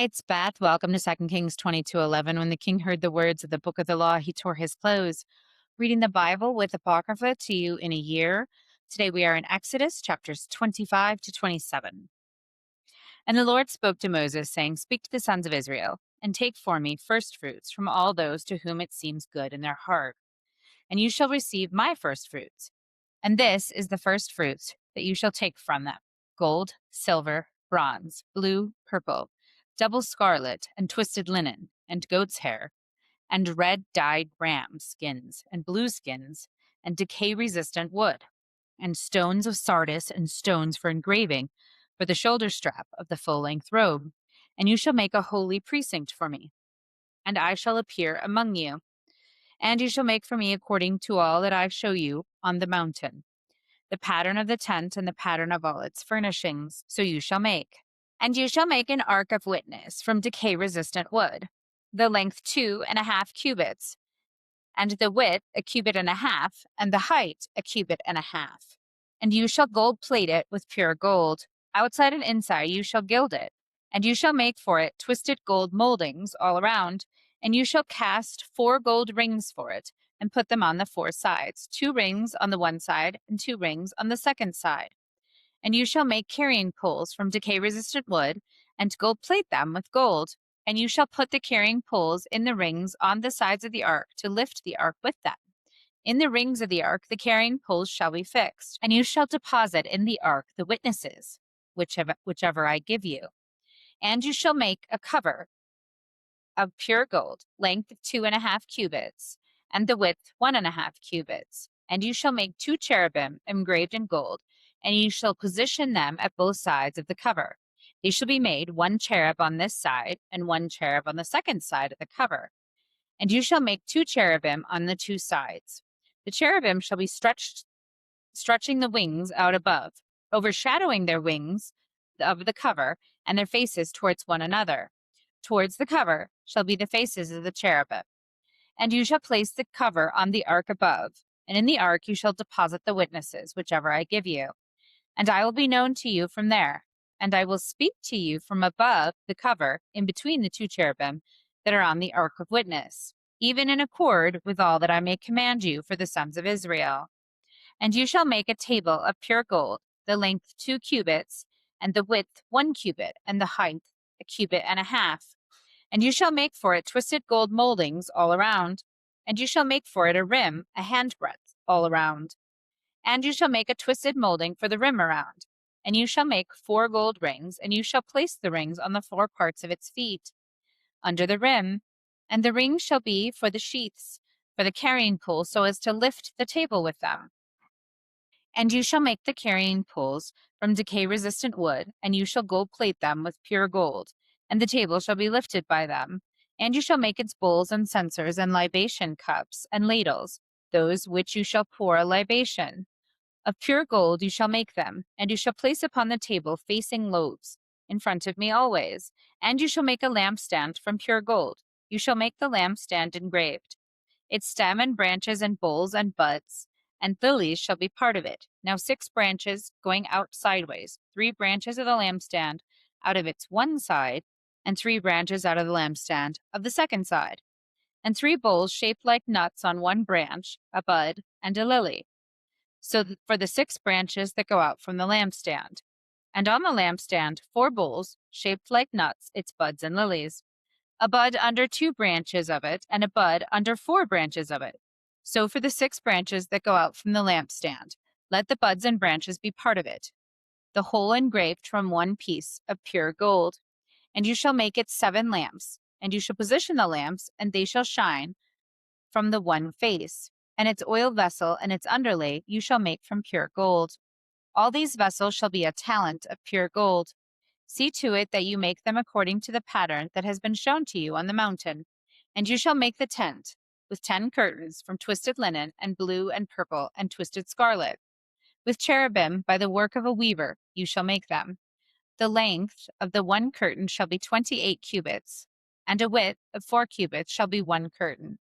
It's Beth. Welcome to 2 Kings 22:11. When the king heard the words of the book of the law, he tore his clothes. Reading the Bible with Apocrypha to you in a year. Today we are in Exodus chapters 25 to 27. And the Lord spoke to Moses, saying, Speak to the sons of Israel, and take for me firstfruits from all those to whom it seems good in their heart. And you shall receive my firstfruits. And this is the firstfruits that you shall take from them: gold, silver, bronze, blue, purple, double scarlet, and twisted linen, and goat's hair, and red dyed ram skins, and blue skins, and decay-resistant wood, and stones of sardius, and stones for engraving, for the shoulder strap of the full-length robe. And you shall make a holy precinct for me, and I shall appear among you. And you shall make for me according to all that I show you on the mountain, the pattern of the tent and the pattern of all its furnishings, so you shall make. And you shall make an ark of witness from decay-resistant wood, the length 2.5 cubits, and the width 1.5 cubits, and the height 1.5 cubits. And you shall gold plate it with pure gold. Outside and inside you shall gild it, and you shall make for it twisted gold moldings all around, and you shall cast 4 gold rings for it, and put them on the 4 sides, 2 rings on the one side, and 2 rings on the second side. And you shall make carrying poles from decay-resistant wood, and gold plate them with gold. And you shall put the carrying poles in the rings on the sides of the ark to lift the ark with them. In the rings of the ark the carrying poles shall be fixed, and you shall deposit in the ark the witnesses, whichever I give you. And you shall make a cover of pure gold, length 2.5 cubits, and the width 1.5 cubits. And you shall make 2 cherubim engraved in gold, and you shall position them at both sides of the cover. They shall be made 1 cherub on this side, and 1 cherub on the second side of the cover. And you shall make 2 cherubim on the 2 sides. The cherubim shall be stretching the wings out above, overshadowing their wings of the cover, and their faces towards one another. Towards the cover shall be the faces of the cherubim. And you shall place the cover on the ark above, and in the ark you shall deposit the witnesses, whichever I give you. And I will be known to you from there, and I will speak to you from above the cover, in between the 2 cherubim that are on the ark of witness, even in accord with all that I may command you for the sons of Israel. And you shall make a table of pure gold, the length 2 cubits, and the width 1 cubit, and the height 1.5 cubits. And you shall make for it twisted gold moldings all around, and you shall make for it a rim 1 handbreadth all around. And you shall make a twisted molding for the rim around. And you shall make 4 gold rings, and you shall place the rings on the 4 parts of its feet, under the rim. And the rings shall be for the sheaths, for the carrying poles, so as to lift the table with them. And you shall make the carrying poles from decay-resistant wood, and you shall gold plate them with pure gold, and the table shall be lifted by them. And you shall make its bowls and censers and libation cups and ladles, those which you shall pour a libation. Of pure gold you shall make them, and you shall place upon the table facing loaves, in front of me always. And you shall make a lampstand from pure gold. You shall make the lampstand engraved. Its stem and branches and bowls and buds and lilies shall be part of it. Now 6 branches going out sideways, 3 branches of the lampstand out of its one side, and 3 branches out of the lampstand of the second side. And 3 bowls shaped like nuts on one branch, a bud and a lily. So for the 6 branches that go out from the lampstand. And on the lampstand 4 bowls shaped like nuts, its buds and lilies. A bud under 2 branches of it, and a bud under 4 branches of it. So for the 6 branches that go out from the lampstand, let the buds and branches be part of it, the whole engraved from one piece of pure gold. And you shall make it 7 lamps, and you shall position the lamps, and they shall shine from the one face. And its oil vessel and its underlay you shall make from pure gold. All these vessels shall be a talent of pure gold. See to it that you make them according to the pattern that has been shown to you on the mountain. And you shall make the tent with 10 curtains from twisted linen and blue and purple and twisted scarlet. With cherubim by the work of a weaver you shall make them. The length of the one curtain shall be 28 cubits, and a width of 4 cubits shall be one curtain.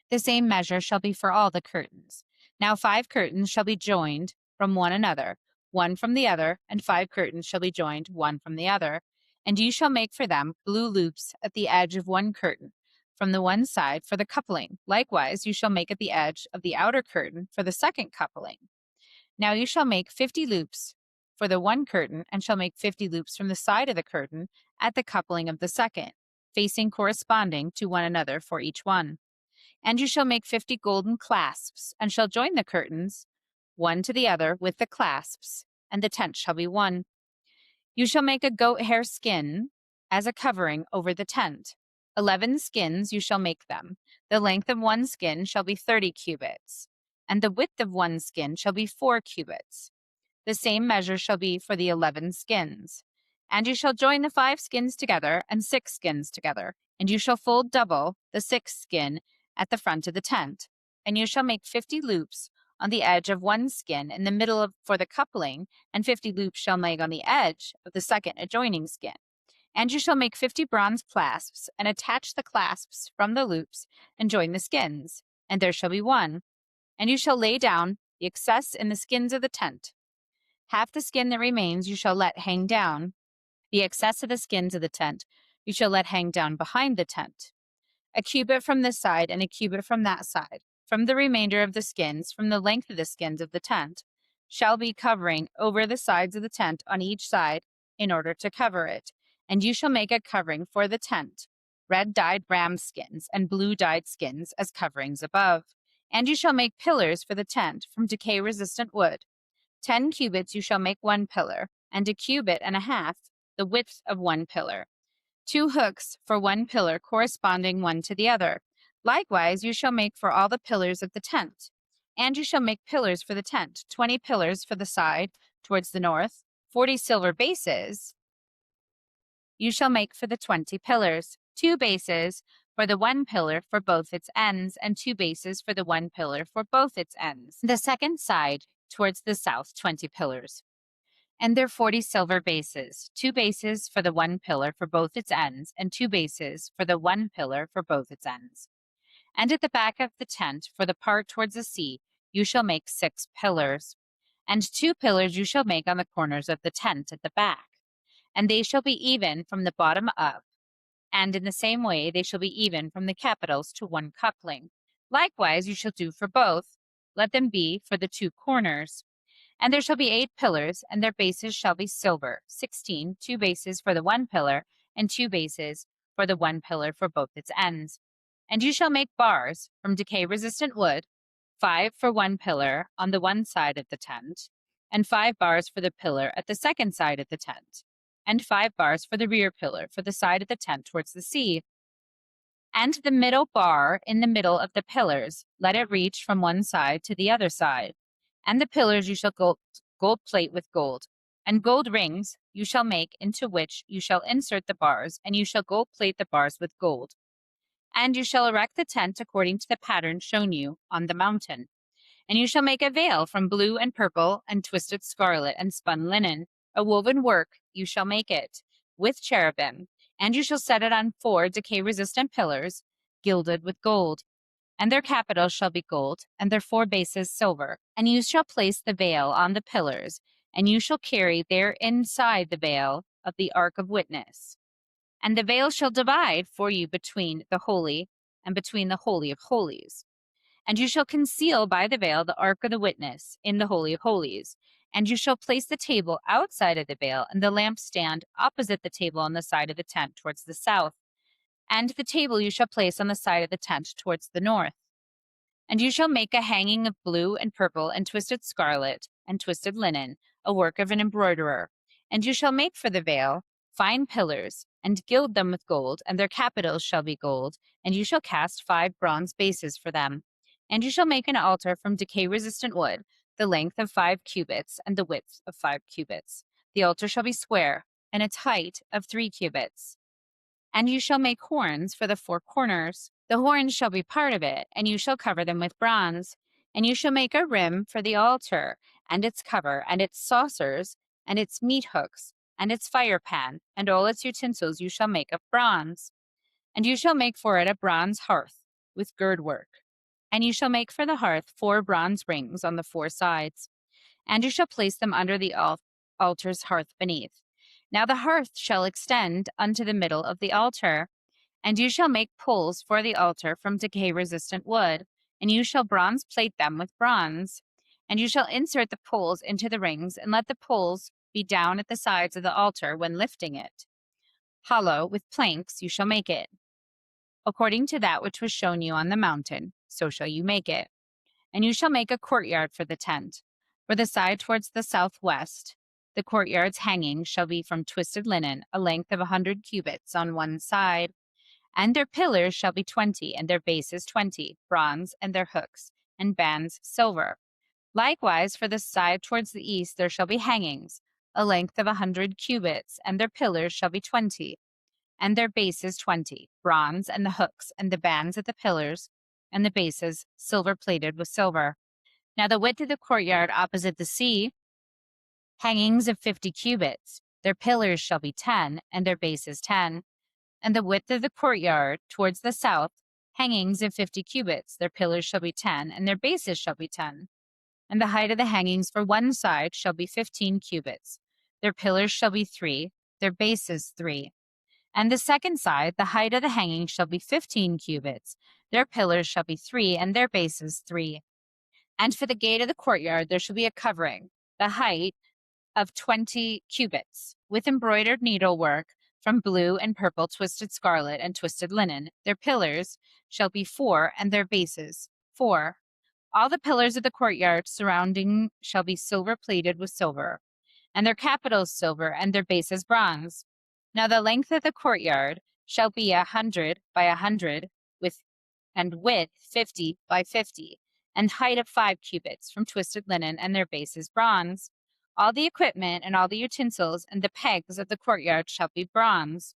The same measure shall be for all the curtains. Now 5 curtains shall be joined from one another, one from the other, and 5 curtains shall be joined one from the other. And you shall make for them blue loops at the edge of one curtain, from the one side for the coupling. Likewise, you shall make at the edge of the outer curtain for the second coupling. Now you shall make 50 loops for the one curtain, and shall make 50 loops from the side of the curtain at the coupling of the second, facing corresponding to one another for each one. And you shall make 50 golden clasps, and shall join the curtains one to the other with the clasps, and the tent shall be one. You shall make a goat hair skin as a covering over the tent. 11 skins you shall make them. The length of one skin shall be 30 cubits, and the width of one skin shall be 4 cubits. The same measure shall be for the 11 skins. And you shall join the 5 skins together and 6 skins together, and you shall fold double the 6th skin at the front of the tent. And you shall make 50 loops on the edge of one skin in the middle for the coupling, and 50 loops shall make on the edge of the second adjoining skin. And you shall make 50 bronze clasps, and attach the clasps from the loops, and join the skins, and there shall be one. And you shall lay down the excess in the skins of the tent. Half the skin that remains you shall let hang down. The excess of the skins of the tent you shall let hang down behind the tent. A cubit from this side and a cubit from that side, from the remainder of the skins, from the length of the skins of the tent, shall be covering over the sides of the tent on each side in order to cover it. And you shall make a covering for the tent, red dyed ram skins and blue dyed skins as coverings above. And you shall make pillars for the tent from decay-resistant wood. 10 cubits you shall make one pillar, and a cubit and a half the width of one pillar. 2 hooks for one pillar corresponding one to the other. Likewise, you shall make for all the pillars of the tent. And you shall make pillars for the tent, 20 pillars for the side towards the north, 40 silver bases. You shall make for the 20 pillars, 2 bases for the one pillar for both its ends, and 2 bases for the one pillar for both its ends. The second side towards the south, 20 pillars. And their 40 silver bases, 2 bases for the one pillar for both its ends, and 2 bases for the one pillar for both its ends. And at the back of the tent, for the part towards the sea, you shall make 6 pillars. And 2 pillars you shall make on the corners of the tent at the back. And they shall be even from the bottom up. And in the same way they shall be even from the capitals to one coupling. Likewise you shall do for both. Let them be for the 2 corners. And there shall be 8 pillars, and their bases shall be silver, 16, 2 bases for the one pillar, and 2 bases for the one pillar for both its ends. And you shall make bars from decay-resistant wood, 5 for one pillar on the one side of the tent, and 5 bars for the pillar at the second side of the tent, and 5 bars for the rear pillar for the side of the tent towards the sea. And the middle bar in the middle of the pillars, let it reach from one side to the other side. And the pillars you shall gold plate with gold. And gold rings you shall make, into which you shall insert the bars, and you shall gold plate the bars with gold. And you shall erect the tent according to the pattern shown you on the mountain. And you shall make a veil from blue and purple and twisted scarlet and spun linen. A woven work you shall make it, with cherubim. And you shall set it on 4 decay-resistant pillars, gilded with gold. And their capitals shall be gold, and their 4 bases silver. And you shall place the veil on the pillars, and you shall carry there inside the veil of the ark of witness. And the veil shall divide for you between the holy and between the holy of holies. And you shall conceal by the veil the ark of the witness in the holy of holies. And you shall place the table outside of the veil, and the lampstand opposite the table on the side of the tent towards the south. And the table you shall place on the side of the tent towards the north. And you shall make a hanging of blue and purple and twisted scarlet and twisted linen, a work of an embroiderer. And you shall make for the veil fine pillars, and gild them with gold, and their capitals shall be gold. And you shall cast 5 bronze bases for them. And you shall make an altar from decay-resistant wood, the length of 5 cubits and the width of 5 cubits. The altar shall be square, and its height of 3 cubits. And you shall make horns for the 4 corners. The horns shall be part of it, and you shall cover them with bronze. And you shall make a rim for the altar, and its cover, and its saucers, and its meat hooks, and its fire pan, and all its utensils you shall make of bronze. And you shall make for it a bronze hearth with gird work. And you shall make for the hearth 4 bronze rings on the 4 sides. And you shall place them under the altar's hearth beneath. Now the hearth shall extend unto the middle of the altar, and you shall make poles for the altar from decay-resistant wood, and you shall bronze plate them with bronze. And you shall insert the poles into the rings, and let the poles be down at the sides of the altar when lifting it. Hollow with planks you shall make it. According to that which was shown you on the mountain, so shall you make it. And you shall make a courtyard for the tent. For the side towards the southwest, the courtyard's hanging shall be from twisted linen, a length of 100 cubits on one side. And their pillars shall be 20, and their bases 20, bronze, and their hooks and bands silver. Likewise, for the side towards the east there shall be hangings, a length of 100 cubits, and their pillars shall be 20, and their bases 20, bronze, and the hooks and the bands of the pillars, and the bases silver plated with silver. Now the width of the courtyard opposite the sea, hangings of 50 cubits, their pillars shall be 10, and their bases 10. And the width of the courtyard towards the south, hangings of 50 cubits, their pillars shall be 10, and their bases shall be 10. And the height of the hangings for one side shall be 15 cubits, their pillars shall be 3, their bases 3. And the second side, the height of the hangings shall be 15 cubits, their pillars shall be 3, and their bases 3. And for the gate of the courtyard there shall be a covering, the height of 20 cubits, with embroidered needlework from blue and purple, twisted scarlet, and twisted linen. Their pillars shall be 4, and their bases 4. All the pillars of the courtyard surrounding shall be silver plated with silver, and their capitals silver, and their bases bronze. Now the length of the courtyard shall be 100 by 100, and width 50 by 50, and height of 5 cubits from twisted linen, and their bases bronze. All the equipment and all the utensils and the pegs of the courtyard shall be bronze.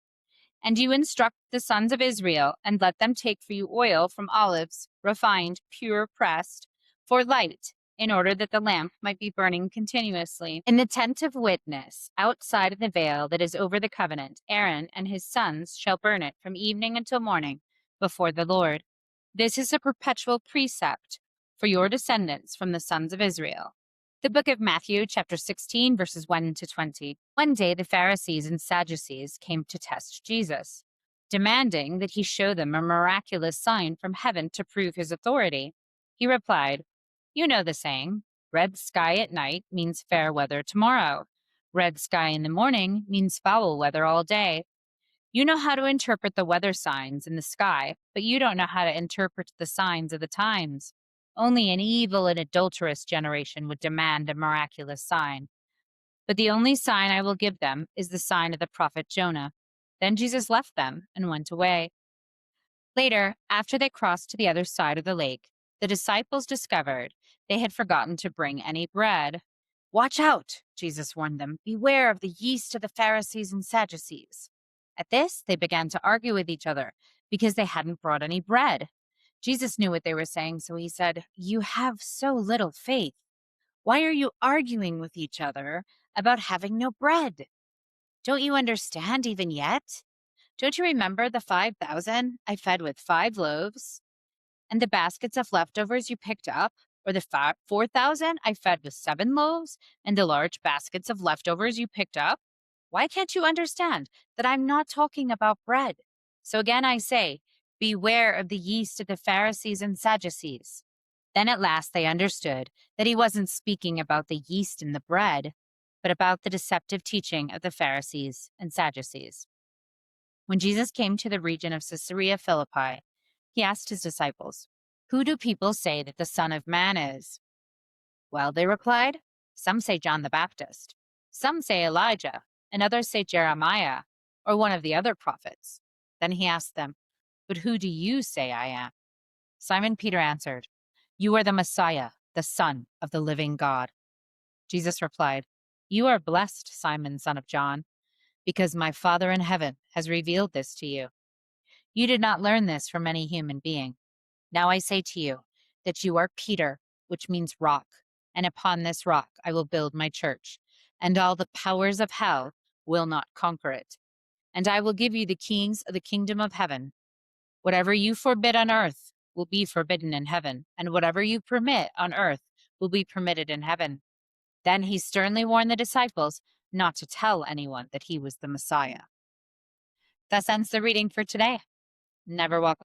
And you instruct the sons of Israel, and let them take for you oil from olives, refined, pure, pressed, for light, in order that the lamp might be burning continuously. In the tent of witness, outside of the veil that is over the covenant, Aaron and his sons shall burn it from evening until morning before the Lord. This is a perpetual precept for your descendants from the sons of Israel. The book of Matthew, chapter 16, verses 1 to 20. One day the Pharisees and Sadducees came to test Jesus, demanding that he show them a miraculous sign from heaven to prove his authority. He replied, "You know the saying, red sky at night means fair weather tomorrow. Red sky in the morning means foul weather all day. You know how to interpret the weather signs in the sky, but you don't know how to interpret the signs of the times. Only an evil and adulterous generation would demand a miraculous sign. But the only sign I will give them is the sign of the prophet Jonah." Then Jesus left them and went away. Later, after they crossed to the other side of the lake, the disciples discovered they had forgotten to bring any bread. "Watch out," Jesus warned them. "Beware of the yeast of the Pharisees and Sadducees." At this, they began to argue with each other because they hadn't brought any bread. Jesus knew what they were saying, so he said, "You have so little faith. Why are you arguing with each other about having no bread? Don't you understand even yet? Don't you remember the 5,000 I fed with 5 loaves, and the baskets of leftovers you picked up? Or the 4,000 I fed with 7 loaves, and the large baskets of leftovers you picked up? Why can't you understand that I'm not talking about bread? So again I say, beware of the yeast of the Pharisees and Sadducees." Then at last they understood that he wasn't speaking about the yeast in the bread, but about the deceptive teaching of the Pharisees and Sadducees. When Jesus came to the region of Caesarea Philippi, he asked his disciples, "Who do people say that the Son of Man is?" "Well," they replied, "some say John the Baptist, some say Elijah, and others say Jeremiah, or one of the other prophets." Then he asked them, "But who do you say I am?" Simon Peter answered, "You are the Messiah, the Son of the living God." Jesus replied, "You are blessed, Simon, son of John, because my Father in heaven has revealed this to you. You did not learn this from any human being. Now I say to you that you are Peter, which means rock, and upon this rock I will build my church, and all the powers of hell will not conquer it. And I will give you the keys of the kingdom of heaven. Whatever you forbid on earth will be forbidden in heaven, and whatever you permit on earth will be permitted in heaven." Then he sternly warned the disciples not to tell anyone that he was the Messiah. Thus ends the reading for today. Never walk